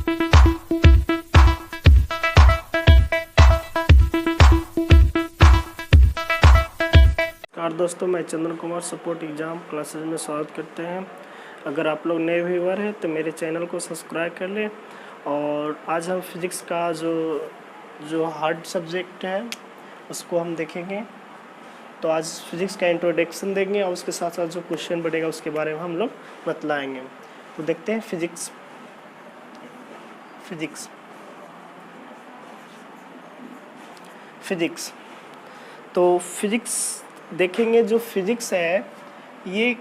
नमस्कार दोस्तों, मैं Chandan Kumar support exam classes में स्वागत करते हैं। अगर आप लोग नए व्यूअर हैं तो मेरे चैनल को सब्सक्राइब कर लें। और आज हम फिज़िक्स का जो हार्ड सब्जेक्ट है उसको हम देखेंगे। तो आज फिज़िक्स का इंट्रोडक्शन देंगे और उसके साथ साथ जो क्वेश्चन बढ़ेगा उसके बारे में हम लोग बतलाएंगे। तो देखते हैं फिज़िक्स। तो फिज़िक्स देखेंगे। जो फिज़िक्स है ये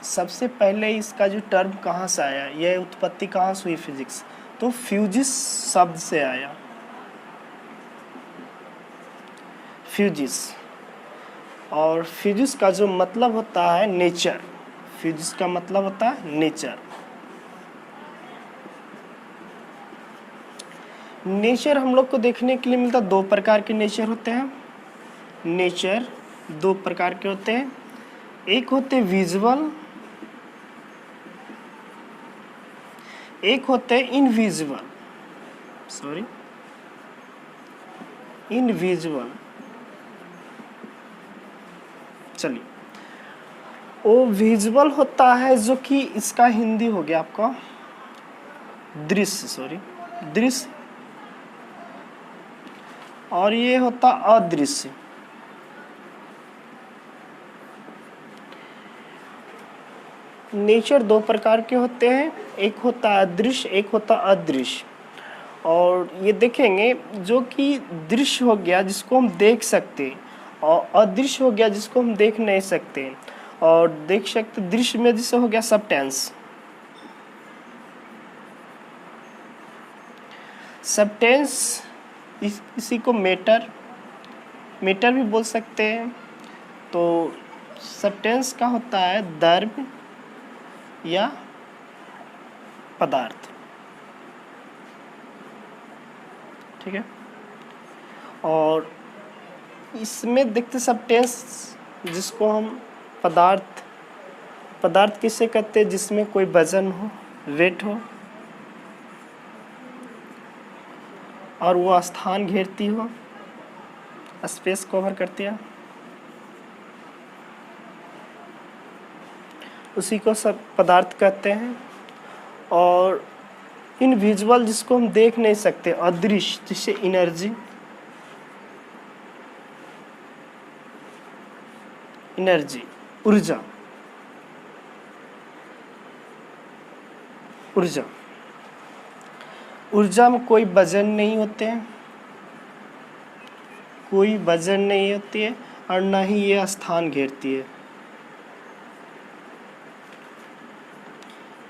सबसे पहले इसका जो टर्म कहाँ से आया, यह उत्पत्ति कहाँ से हुई फिज़िक्स, तो फ्यूजिस शब्द से आया। फ्यूजिस, और फ्यूजिस का जो मतलब होता है नेचर। फ्यूजिस का मतलब होता है नेचर। नेचर हम लोग को देखने के लिए मिलता है, दो प्रकार के नेचर होते हैं। नेचर दो प्रकार के होते हैं, एक होते विजुअल, एक होते इनविजिबल। इनविजिबल। चलिए, वो विजुअल होता है जो कि इसका हिंदी हो गया आपका दृश्य, दृश्य, और ये होता अदृश्य। नेचर दो प्रकार के होते हैं, एक होता है दृश्य, एक होता अदृश्य। और ये देखेंगे जो कि दृश्य हो गया जिसको हम देख सकते हैं, और अदृश्य हो गया जिसको हम देख नहीं सकते। और देख सकते दृश्य में जिसे हो गया सब्सटेंस। सब्सटेंस इसी को मैटर भी बोल सकते हैं। तो सब्सटेंस का होता है द्रव्य या पदार्थ, ठीक है। और इसमें देखते सब्सटेंस जिसको हम पदार्थ किसे कहते हैं, जिसमें कोई वजन हो, वेट हो, और वो स्थान घेरती हो, स्पेस कवर करती है, उसी को सब पदार्थ कहते हैं। और इनविजिबल जिसको हम देख नहीं सकते, अदृश्य, जिससे एनर्जी, ऊर्जा में कोई वजन नहीं होते हैं, कोई वजन नहीं होती है, और न ही ये स्थान घेरती है,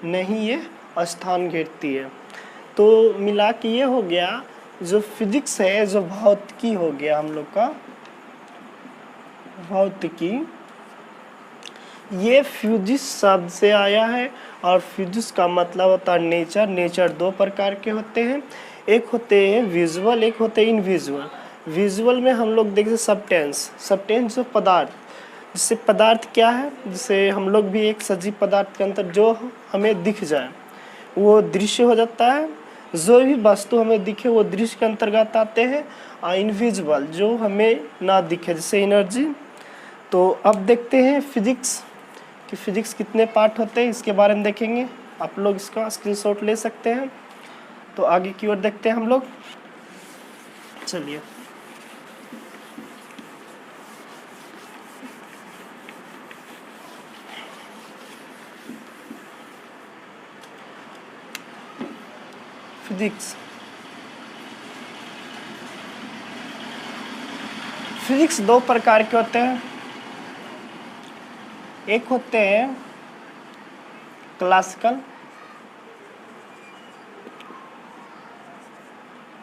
नहीं ये स्थान घेरती है। तो मिला के ये हो गया जो फिजिक्स है, जो भौतिकी हो गया हम लोग का भौतिकी, ये फ्यूजिस शब्द से आया है। और फ्यूजिस का मतलब होता है नेचर। नेचर दो प्रकार के होते हैं, एक होते हैं विजुअल, एक होते हैं इनविजुअल। विजुअल में हम लोग देखते सब्सटेंस जो पदार्थ, जिससे पदार्थ क्या है, जिसे हम लोग भी एक सजीव पदार्थ के अंदर जो हमें दिख जाए वो दृश्य हो जाता है। जो भी वस्तु हमें दिखे वो दृश्य के अंतर्गत आते हैं। और इनविजिबल जो हमें ना दिखे, जैसे एनर्जी। तो अब देखते हैं फिजिक्स कि फिजिक्स कितने पार्ट होते हैं, इसके बारे में देखेंगे। आप लोग इसका स्क्रीनशॉट ले सकते हैं। तो आगे की ओर देखते हैं हम लोग। चलिए, फिजिक्स दो प्रकार के होते हैं, एक होते हैं क्लासिकल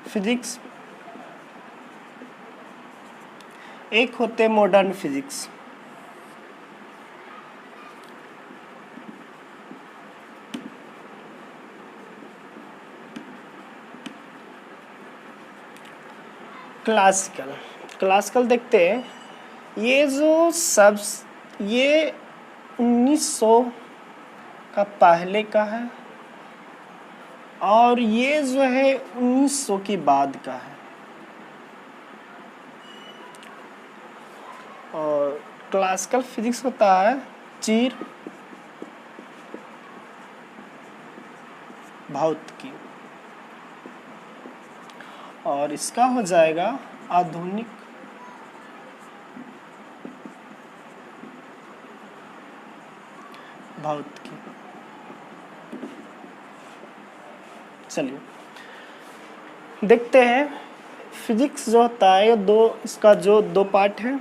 फिजिक्स, एक होते हैं मॉडर्न फिजिक्स। क्लासिकल देखते हैं, ये जो ये 1900 का पहले का है, और ये जो है 1900 के बाद का है। और क्लासिकल फिजिक्स होता है चिर भौतिकी, और इसका हो जाएगा आधुनिक भौतिकी। चलिए देखते हैं फिजिक्स जो होता है इसका जो दो पार्ट है।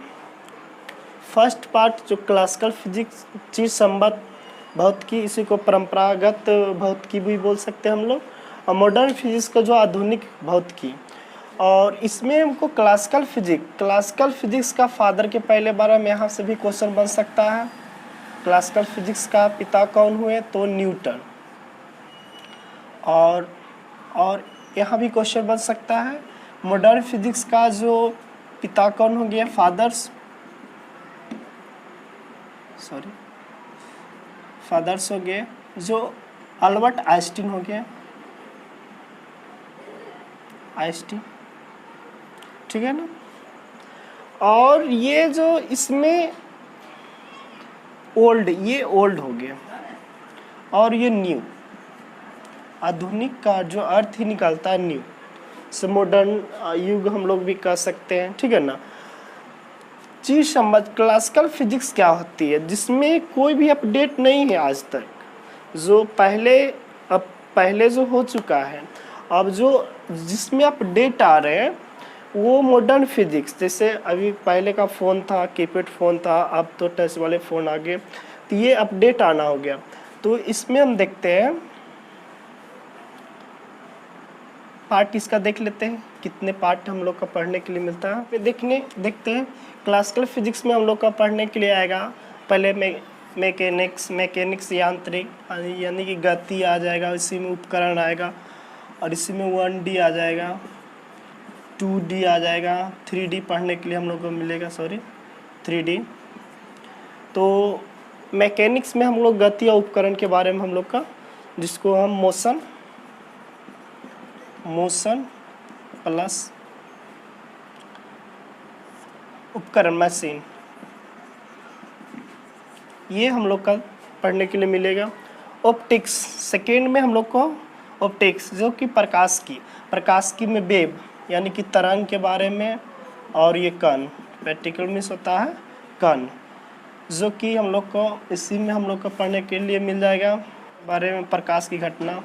फर्स्ट पार्ट जो क्लासिकल फिजिक्स चिर संबद्ध भौतिकी, इसी को परंपरागत भौतिकी भी बोल सकते हैं हम लोग, और मॉडर्न फिजिक्स का जो आधुनिक भौतिकी। और इसमें हमको क्लासिकल फिजिक्स का फादर के पहले बारे में यहाँ से भी क्वेश्चन बन सकता है। क्लासिकल फिजिक्स का पिता कौन हुए, तो न्यूटन। और यहाँ भी क्वेश्चन बन सकता है मॉडर्न फिजिक्स का जो पिता कौन हो गया, फादर्स हो गए, जो अल्बर्ट आइंस्टीन हो गया, ठीक है ना। और ये जो इसमें ओल्ड हो गया, और ये न्यू, आधुनिक का जो अर्थ ही निकलता है न्यू से मॉडर्न युग हम लोग भी कह सकते हैं, ठीक है ना। चीज समझ क्लासिकल फिजिक्स क्या होती है, जिसमें कोई भी अपडेट नहीं है आज तक, जो पहले जो हो चुका है, अब जो जिसमें अपडेट आ रहे हैं वो मॉडर्न फिजिक्स। जैसे अभी पहले का फ़ोन था, कीपैड फ़ोन था, अब तो टच वाले फ़ोन आ गए, तो ये अपडेट आना हो गया। तो इसमें हम देखते हैं पार्ट इसका देख लेते हैं, कितने पार्ट हम लोग का पढ़ने के लिए मिलता है। देखते हैं क्लासिकल फिजिक्स में हम लोग का पढ़ने के लिए आएगा पहले मैकेनिक्स यांत्रिक, यानी कि गति आ जाएगा, इसी में उपकरण आएगा, और इसी में 1D आ जाएगा, 2D आ जाएगा, 3D पढ़ने के लिए हम लोग को मिलेगा, 3D। तो मैकेनिक्स में हम लोग गति या उपकरण के बारे में हम लोग का, जिसको हम मोशन प्लस उपकरण मशीन, ये हम लोग का पढ़ने के लिए मिलेगा। ऑप्टिक्स सेकेंड में हम लोग को ऑप्टिक्स, जो कि प्रकाश की में वेव यानी कि तरंग के बारे में, और ये कण प्रैक्टिकल में होता है कण, जो कि हम लोग को इसी में हम लोग को पढ़ने के लिए मिल जाएगा बारे में प्रकाश की घटना।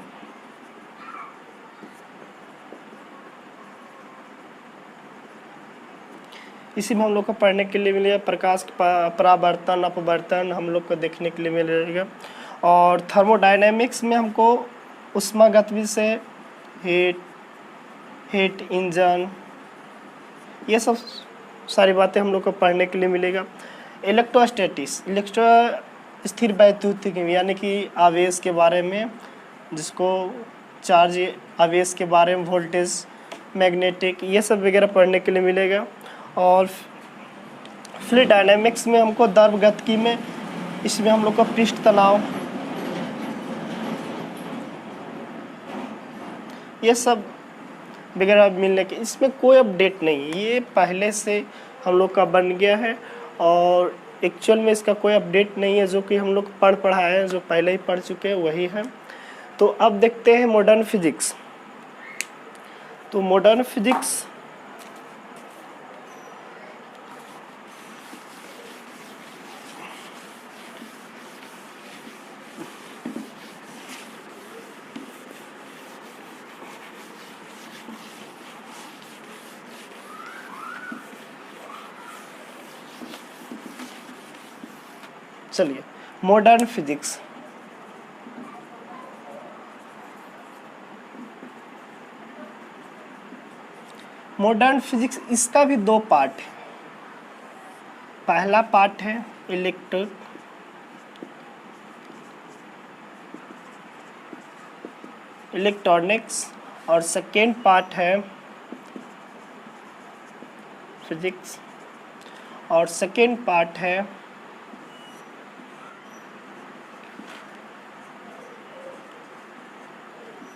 इसी में हम लोग को पढ़ने के लिए मिलेगा प्रकाश परावर्तन अपवर्तन हम लोग को देखने के लिए मिलेगा। और थर्मोडायनेमिक्स में हमको ऊष्मागतिकी से हीट इंजन, ये सब सारी बातें हम लोग को पढ़ने के लिए मिलेगा। इलेक्ट्रोस्टैटिक्स स्थिर वैद्युतिकी, यानी कि आवेश के बारे में, जिसको चार्ज आवेश के बारे में, वोल्टेज, मैग्नेटिक, ये सब वगैरह पढ़ने के लिए मिलेगा। और फ्लूइड डायनेमिक्स में हमको द्रव गतिकी में, इसमें हम लोग का पृष्ठ तनाव, ये सब वगैरह मिलने के, इसमें कोई अपडेट नहीं है, ये पहले से हम लोग का बन गया है, और एक्चुअल में इसका कोई अपडेट नहीं है। जो कि हम लोग पढ़ाए हैं, जो पहले ही पढ़ चुके हैं वही है। तो अब देखते हैं मॉडर्न फिजिक्स। तो मॉडर्न फिजिक्स चलिए मॉडर्न फिजिक्स, इसका भी दो पार्ट है। पहला पार्ट है इलेक्ट्रॉनिक्स, और सेकेंड पार्ट है फिजिक्स, और सेकेंड पार्ट है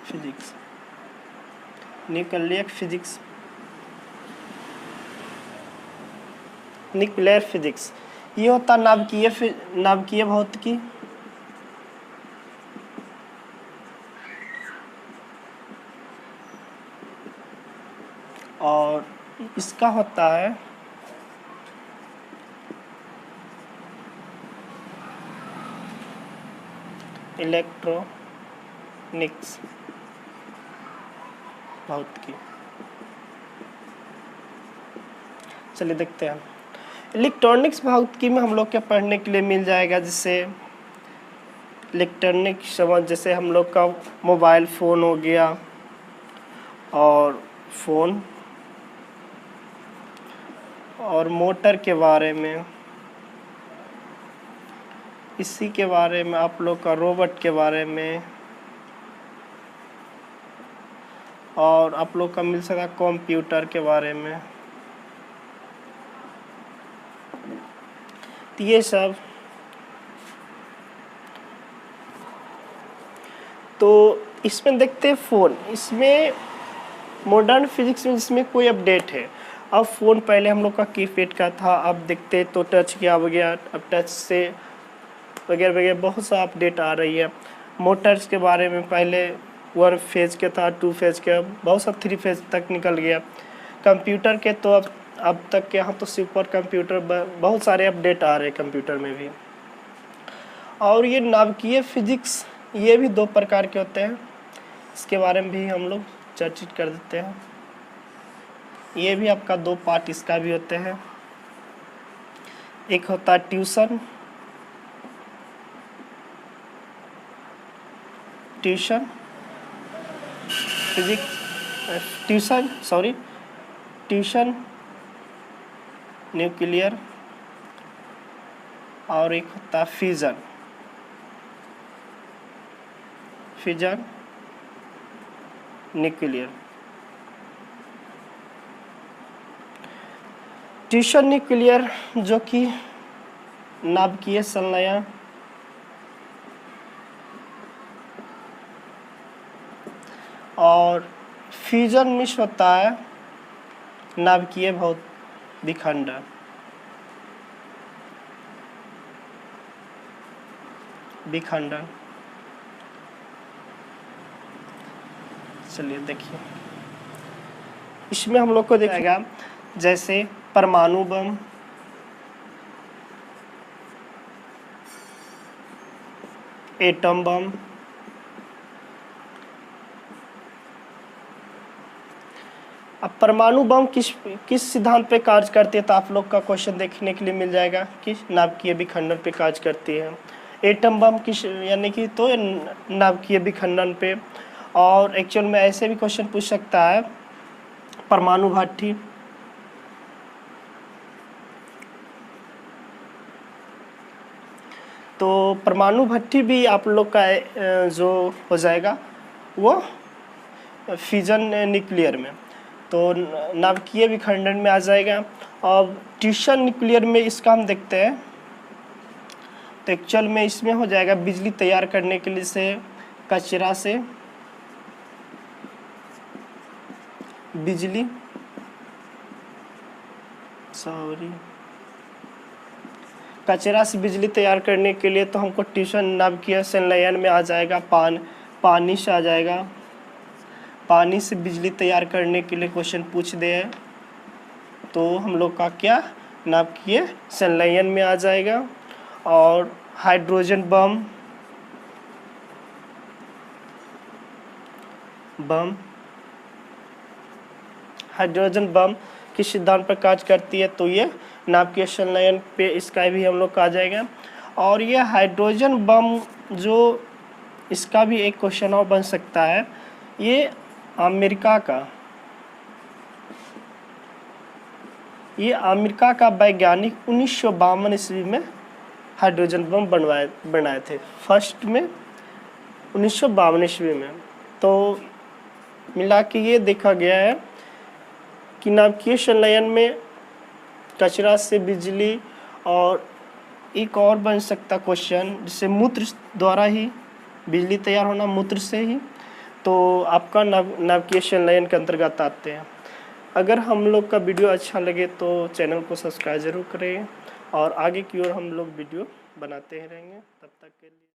physics, nuclear physics, nuclear physics. ये होता नाभिकीय भौतिकी, और इसका होता है इलेक्ट्रॉनिक्स भौतिकी। चलिए देखते हैं। इलेक्ट्रॉनिक्स भौतिकी में हम लोग क्या पढ़ने के लिए मिल जाएगा, जैसे इलेक्ट्रॉनिक समझ, जैसे हम लोग का मोबाइल फ़ोन हो गया, और फ़ोन और मोटर के बारे में, इसी के बारे में आप लोग का रोबोट के बारे में, और आप लोग का मिल सका कंप्यूटर के बारे में। तो ये सब, तो इसमें देखते हैं फ़ोन, इसमें मॉडर्न फिजिक्स में जिसमें कोई अपडेट है। अब फ़ोन पहले हम लोग का कीपैड का था, अब देखते तो टच क्या हो गया, अब टच से वगैरह वगैरह बहुत सा अपडेट आ रही है। मोटर्स के बारे में पहले 1 फेज़ के था, 2 फेज़ के, बहुत सा 3 फेज़ तक निकल गया। कंप्यूटर के तो अब तक के यहाँ तो सुपर कंप्यूटर, बहुत सारे अपडेट आ रहे हैं कंप्यूटर में भी। और ये नाभिकीय फिजिक्स, ये भी 2 प्रकार के होते हैं, इसके बारे में भी हम लोग चर्चित कर देते हैं। ये भी आपका 2 पार्ट इसका भी होते हैं। एक होता है ट्यूशन फिजिक्स, ट्यूशन न्यूक्लियर, और एक होता है फिजन न्यूक्लियर। ट्यूशन न्यूक्लियर जो कि नाभिकीय संलयन, और फ्यूजन मिश्र होता है नाभिकीय विखंडन। चलिए देखिए, इसमें हम लोग को देखेगा जैसे परमाणु बम, एटम बम, अब परमाणु बम किस सिद्धांत पे कार्य करती है, तो आप लोग का क्वेश्चन देखने के लिए मिल जाएगा कि नाभिकीय विखंडन पे कार्य करती है। एटम बम किस, यानी कि तो नाभिकीय विखंडन पे। और एक्चुअल में ऐसे भी क्वेश्चन पूछ सकता है, परमाणु भट्ठी, तो परमाणु भट्ठी भी आप लोग का जो हो जाएगा वो फ्यूजन न्यूक्लियर में, तो नाभिकीय विखंडन में आ जाएगा। और ट्यूशन न्यूक्लियर में इसका हम देखते हैं, तो एक्चुअल में इसमें हो जाएगा बिजली तैयार करने के लिए से कचरा से बिजली, कचरा से बिजली तैयार करने के लिए तो हमको ट्यूशन नाभिकीय संलयन में आ जाएगा। पानी से आ जाएगा, पानी से बिजली तैयार करने के लिए क्वेश्चन पूछ दे हैं, तो हम लोग का क्या नाभिकीय संलयन में आ जाएगा। और हाइड्रोजन बम हाइड्रोजन बम किस सिद्धांत पर कार्य करती है, तो ये नाभिकीय संलयन पे इसका भी हम लोग का आ जाएगा। और ये हाइड्रोजन बम जो, इसका भी एक क्वेश्चन और बन सकता है। ये अमेरिका का वैज्ञानिक 1952 ईस्वी में हाइड्रोजन बम बनाए थे, फर्स्ट में 1952 ईस्वी में। तो मिला के ये देखा गया है कि नाभिकीय संलयन में कचरा से बिजली, और एक और बन सकता क्वेश्चन जिससे मूत्र द्वारा ही बिजली तैयार होना, मूत्र से ही तो आपका नेविगेशन लाइन के अंतर्गत आते हैं। अगर हम लोग का वीडियो अच्छा लगे तो चैनल को सब्सक्राइब ज़रूर करें और आगे की ओर हम लोग वीडियो बनाते ही रहेंगे। तब तक के लिए